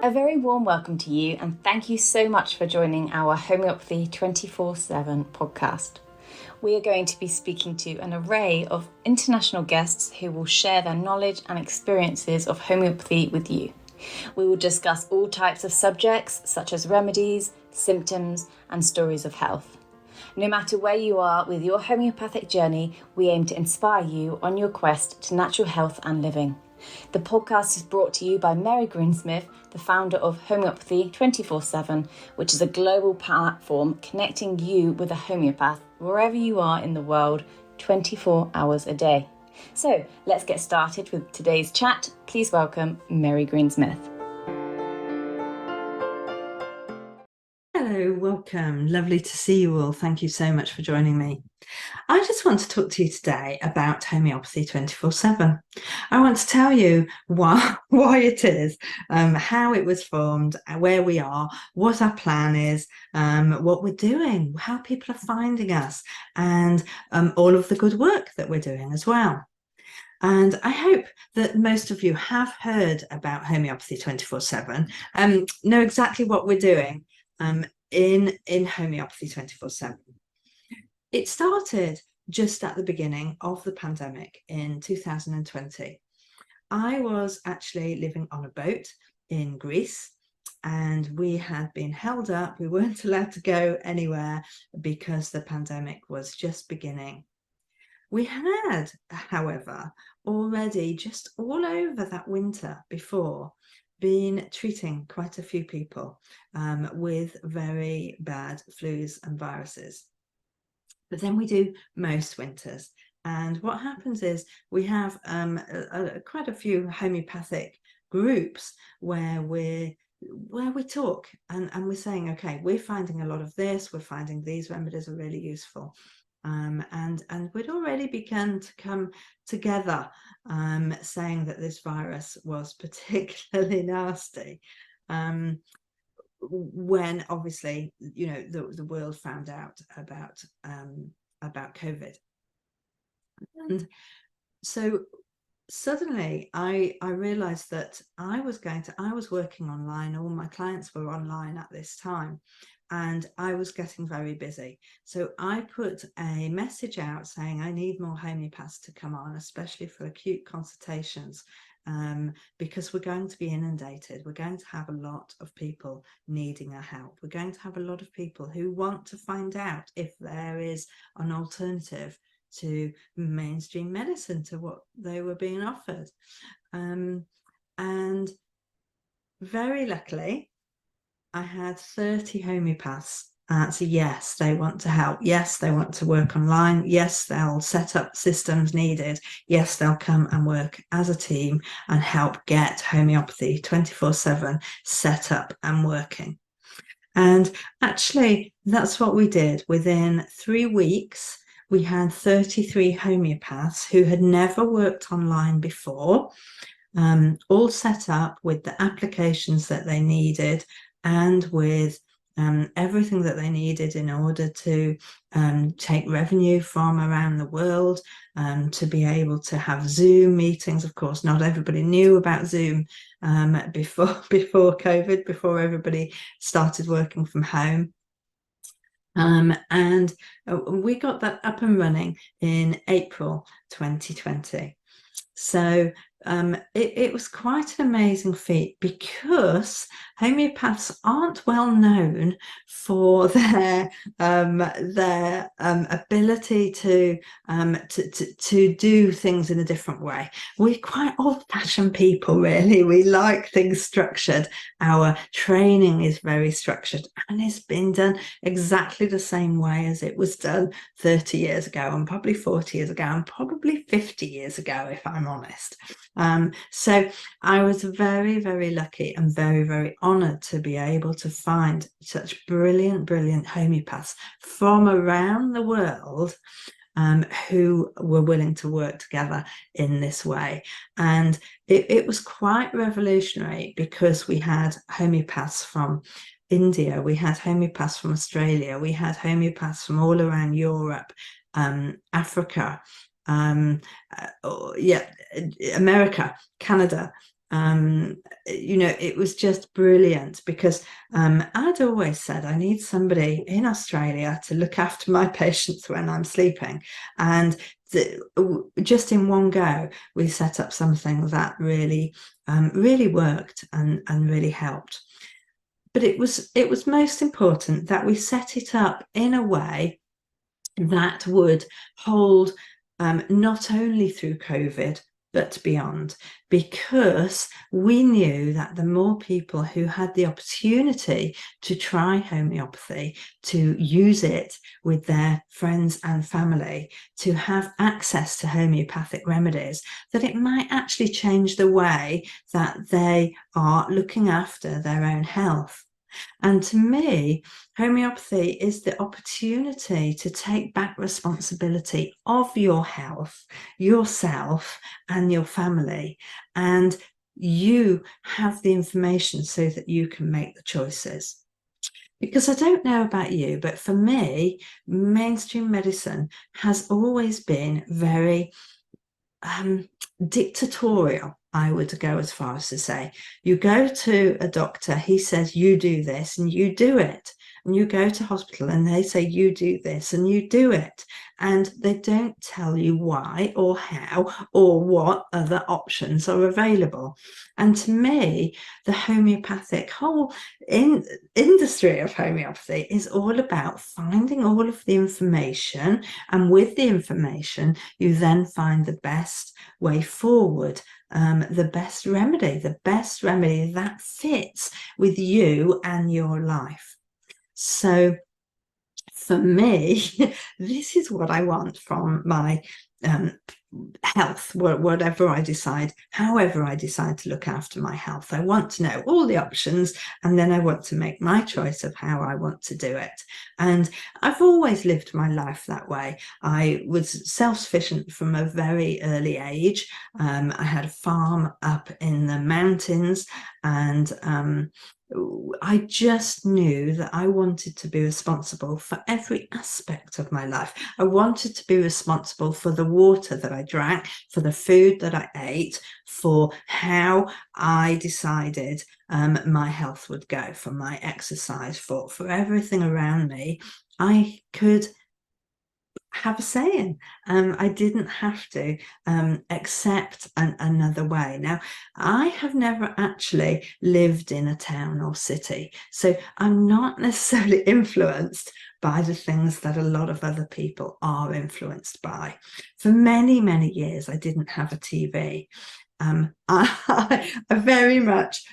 A very warm welcome to you, and thank you so much for joining our Homeopathy 24/7 podcast. We are going to be speaking to an array of international guests who will share their knowledge and experiences of homeopathy with you. We will discuss all types of subjects such as remedies, symptoms, and stories of health. No matter where you are with your homeopathic journey, we aim to inspire you on your quest to natural health and living. The podcast is brought to you by Greensmith, the founder of Homeopathy 24/7, which is a global platform connecting you with a homeopath wherever you are in the world, 24 hours a day. So let's get started with today's chat. Please welcome Mary Greensmith. Hello, welcome. Lovely to see you all. Thank you so much for joining me. I just want to talk to you today about Homeopathy 24/7. I want to tell you why it is, how it was formed, where we are, what our plan is, what we're doing, how people are finding us, and all of the good work that we're doing as well. And I hope that most of you have heard about Homeopathy 24/7, know exactly what we're doing in Homeopathy 24/7. It started just at the beginning of the pandemic in 2020. I was actually living on a boat in Greece, and we had been held up. We weren't allowed to go anywhere because the pandemic was just beginning. We had, however, already just all over that winter before been treating quite a few people with very bad flus and viruses. But then we do most winters. And what happens is we have quite a few homeopathic groups where we talk and we're saying, okay, we're finding a lot of this, we're finding these remedies are really useful. And we'd already begun to come together saying that this virus was particularly nasty. When obviously, you know, the world found out about COVID. And so suddenly I realized that I was working online. All my clients were online at this time, and I was getting very busy. So I put a message out saying I need more homeopaths to come on, especially for acute consultations, because we're going to be inundated. We're going to have a lot of people needing our help. We're going to have a lot of people who want to find out if there is an alternative to mainstream medicine, to what they were being offered. And very luckily, I had 30 homeopaths. So yes, they want to help. Yes, they want to work online. Yes, they'll set up systems needed. Yes, they'll come and work as a team and help get Homeopathy 24/7 set up and working. And actually, that's what we did. Within 3 weeks, we had 33 homeopaths who had never worked online before, all set up with the applications that they needed and with everything that they needed in order to take revenue from around the world, to be able to have Zoom meetings. Of course, not everybody knew about Zoom before COVID, before everybody started working from home. And we got that up and running in April 2020. So it was quite an amazing feat, because homeopaths aren't well known for their ability to do things in a different way. We're quite old-fashioned people, really. We like things structured. Our training is very structured, and it's been done exactly the same way as it was done 30 years ago, and probably 40 years ago, and probably 50 years ago, if I'm honest. So I was very, very lucky and very, very honoured to be able to find such brilliant homeopaths from around the world, who were willing to work together in this way. And it was quite revolutionary, because we had homeopaths from India, we had homeopaths from Australia, we had homeopaths from all around Europe, Africa, America, Canada, It was just brilliant because I'd always said I need somebody in Australia to look after my patients when I'm sleeping. And just in one go, we set up something that really, really worked and really helped. But it was most important that we set it up in a way that would hold not only through COVID, but beyond, because we knew that the more people who had the opportunity to try homeopathy, to use it with their friends and family, to have access to homeopathic remedies, that it might actually change the way that they are looking after their own health. And to me, homeopathy is the opportunity to take back responsibility of your health, yourself, and your family. And you have the information so that you can make the choices. Because I don't know about you, but for me, mainstream medicine has always been very dictatorial. I would go as far as to say, you go to a doctor, he says you do this and you do it. And you go to hospital and they say you do this and you do it. And they don't tell you why or how or what other options are available. And to me, the homeopathic whole industry of homeopathy is all about finding all of the information. And with the information, you then find the best way forward, the best remedy that fits with you and your life. So for me, this is what I want from my health, whatever I decide, however I decide to look after my health. I want to know all the options, and then I want to make my choice of how I want to do it. And I've always lived my life that way. I was self-sufficient from a very early age. I had a farm up in the mountains, and I just knew that I wanted to be responsible for every aspect of my life. I wanted to be responsible for the water that I drank, for the food that I ate, for how I decided my health would go, for my exercise, for everything around me. I could have a say in. I didn't have to accept another way. Now, I have never actually lived in a town or city, so I'm not necessarily influenced by the things that a lot of other people are influenced by. For many, many years, I didn't have a TV. I very much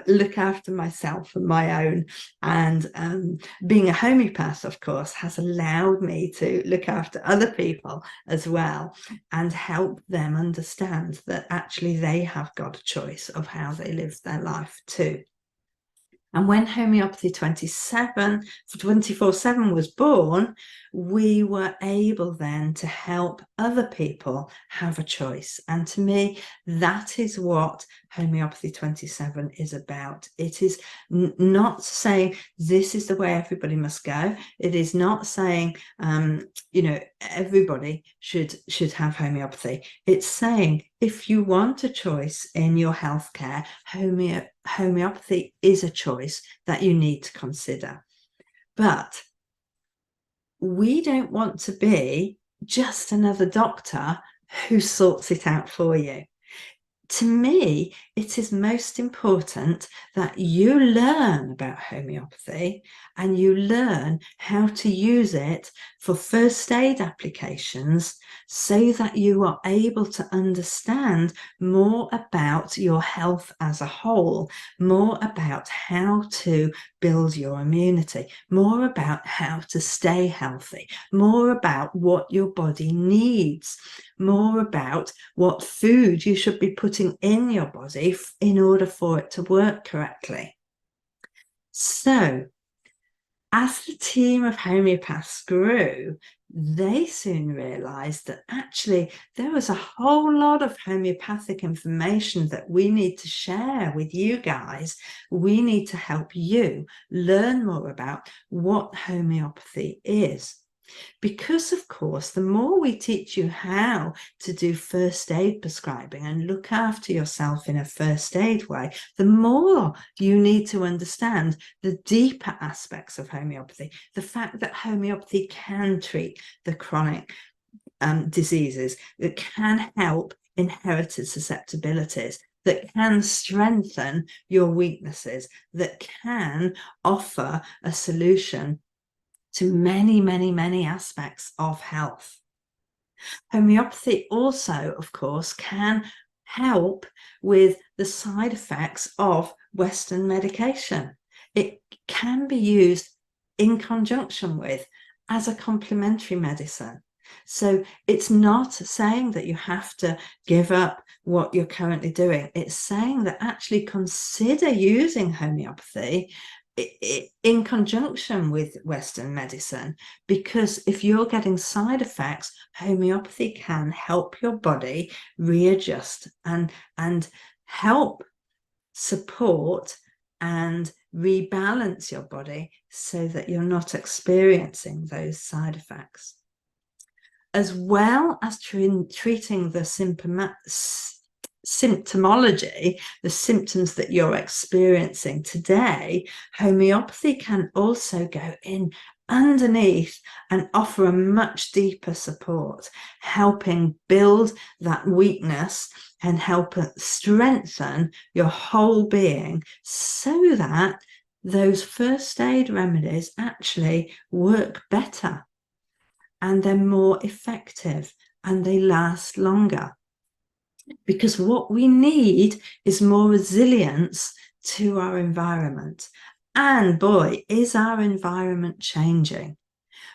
look after myself and my own, and being a homeopath, of course, has allowed me to look after other people as well and help them understand that actually they have got a choice of how they live their life too. And when Homeopathy 24/7 was born, we were able then to help other people have a choice. And to me, that is what Homeopathy 27 is about. It is not saying this is the way everybody must go. It is not saying, everybody should have homeopathy. It's saying if you want a choice in your healthcare, homeopathy is a choice that you need to consider. But we don't want to be just another doctor who sorts it out for you. To me, it is most important that you learn about homeopathy and you learn how to use it for first aid applications so that you are able to understand more about your health as a whole, more about how to build your immunity, more about how to stay healthy, more about what your body needs, more about what food you should be putting in your body in order for it to work correctly. So, as the team of homeopaths grew, they soon realized that actually there was a whole lot of homeopathic information that we need to share with you guys. We need to help you learn more about what homeopathy is. Because, of course, the more we teach you how to do first aid prescribing and look after yourself in a first aid way, the more you need to understand the deeper aspects of homeopathy. The fact that homeopathy can treat the chronic diseases, that can help inherited susceptibilities, that can strengthen your weaknesses, that can offer a solution to many, many, many aspects of health. Homeopathy also, of course, can help with the side effects of Western medication. It can be used in conjunction with as a complementary medicine. So it's not saying that you have to give up what you're currently doing. It's saying that actually consider using homeopathy in conjunction with Western medicine, because if you're getting side effects, homeopathy can help your body readjust and help support and rebalance your body so that you're not experiencing those side effects. As well as treating the symptomology, the symptoms that you're experiencing today, homeopathy can also go in underneath and offer a much deeper support, helping build that weakness and help strengthen your whole being so that those first aid remedies actually work better and they're more effective and they last longer. Because what we need is more resilience to our environment. And boy, is our environment changing.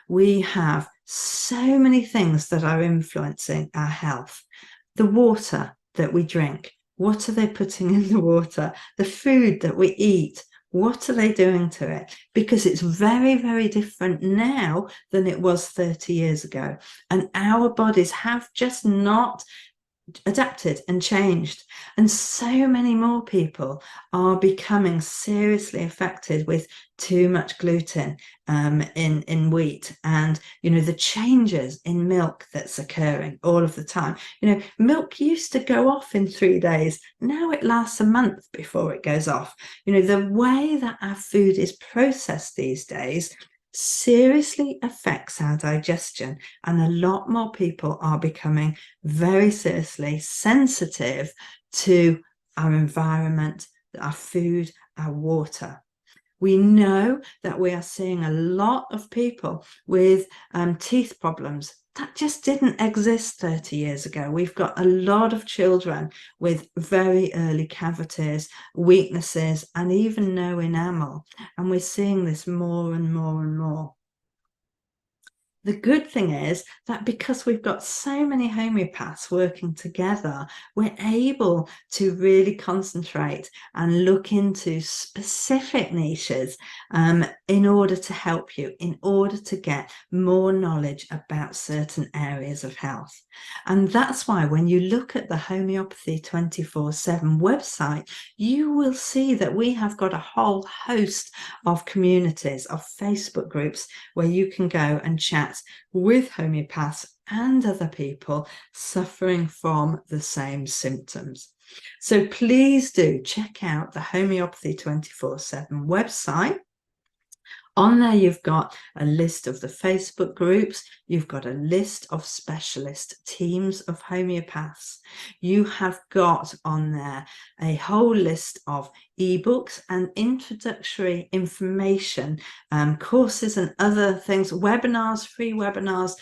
We have so many things that are influencing our health. The water that we drink, what are they putting in the water? The food that we eat, what are they doing to it? Because it's very, very different now than it was 30 years ago. And our bodies have just not adapted and changed, and so many more people are becoming seriously affected with too much gluten in wheat, and the changes in milk that's occurring all of the time. Milk used to go off in 3 days, now it lasts a month before it goes off. The way that our food is processed these days seriously affects our digestion, and a lot more people are becoming very seriously sensitive to our environment, our food, our water. We know that we are seeing a lot of people with teeth problems that just didn't exist 30 years ago. We've got a lot of children with very early cavities, weaknesses, and even no enamel. And we're seeing this more and more and more. The good thing is that because we've got so many homeopaths working together, we're able to really concentrate and look into specific niches in order to help you, in order to get more knowledge about certain areas of health. And that's why when you look at the Homeopathy 24/7 website, you will see that we have got a whole host of communities, of Facebook groups where you can go and chat with homeopaths and other people suffering from the same symptoms. So please do check out the Homeopathy 24/7 website. On there, you've got a list of the Facebook groups. You've got a list of specialist teams of homeopaths. You have got on there a whole list of ebooks and introductory information, courses and other things, webinars, free webinars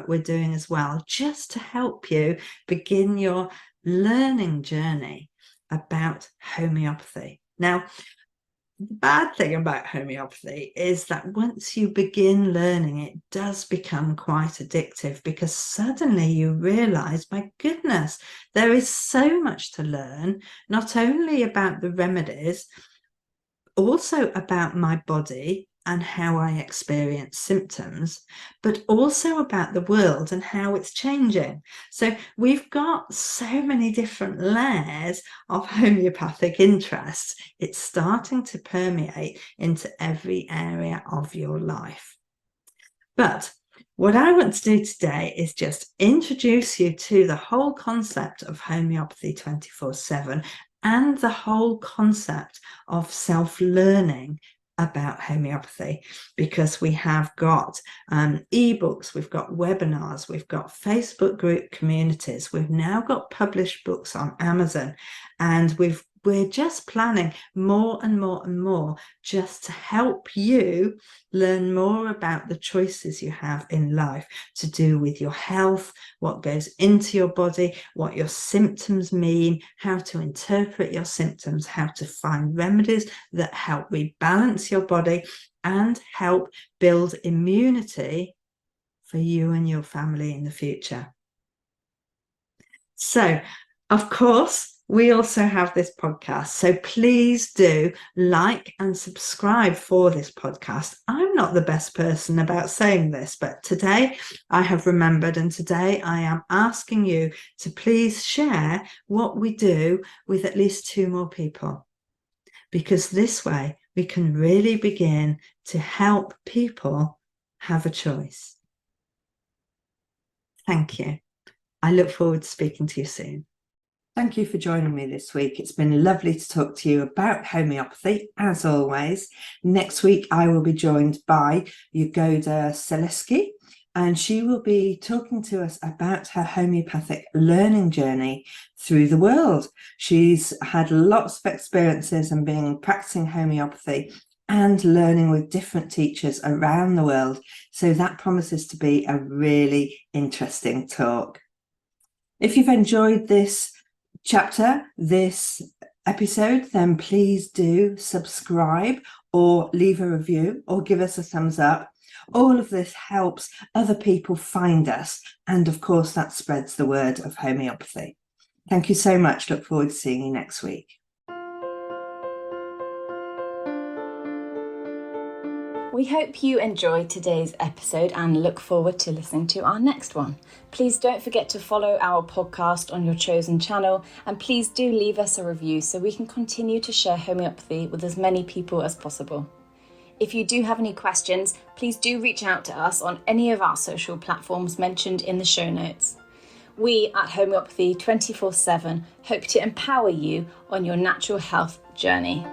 we're doing as well, just to help you begin your learning journey about homeopathy. Now, the bad thing about homeopathy is that once you begin learning, it does become quite addictive, because suddenly you realize, my goodness, there is so much to learn, not only about the remedies, also about my body and how I experience symptoms, but also about the world and how it's changing. So we've got so many different layers of homeopathic interests. It's starting to permeate into every area of your life. But What I want to do today is just introduce you to the whole concept of homeopathy 24/7 and the whole concept of self-learning about homeopathy, because we have got ebooks, we've got webinars, we've got Facebook group communities, we've now got published books on Amazon, and we're just planning more and more and more just to help you learn more about the choices you have in life to do with your health, what goes into your body, what your symptoms mean, how to interpret your symptoms, how to find remedies that help rebalance your body and help build immunity for you and your family in the future. So, of course, we also have this podcast. So please do like and subscribe for this podcast. I'm not the best person about saying this, but today I have remembered, and today I am asking you to please share what we do with at least 2 more people, because this way we can really begin to help people have a choice. Thank you. I look forward to speaking to you soon. Thank you for joining me this week. It's been lovely to talk to you about homeopathy, as always. Next week, I will be joined by Yagoda Seleski, and she will be talking to us about her homeopathic learning journey through the world. She's had lots of experiences and been practicing homeopathy and learning with different teachers around the world. So that promises to be a really interesting talk. If you've enjoyed this chapter, this episode, then please do subscribe or leave a review or give us a thumbs up. All of this helps other people find us, and of course that spreads the word of homeopathy. Thank you so much. Look forward to seeing you next week. We hope you enjoyed today's episode and look forward to listening to our next one. Please don't forget to follow our podcast on your chosen channel, and please do leave us a review so we can continue to share homeopathy with as many people as possible. If you do have any questions, please do reach out to us on any of our social platforms mentioned in the show notes. We at Homeopathy 24/7 hope to empower you on your natural health journey.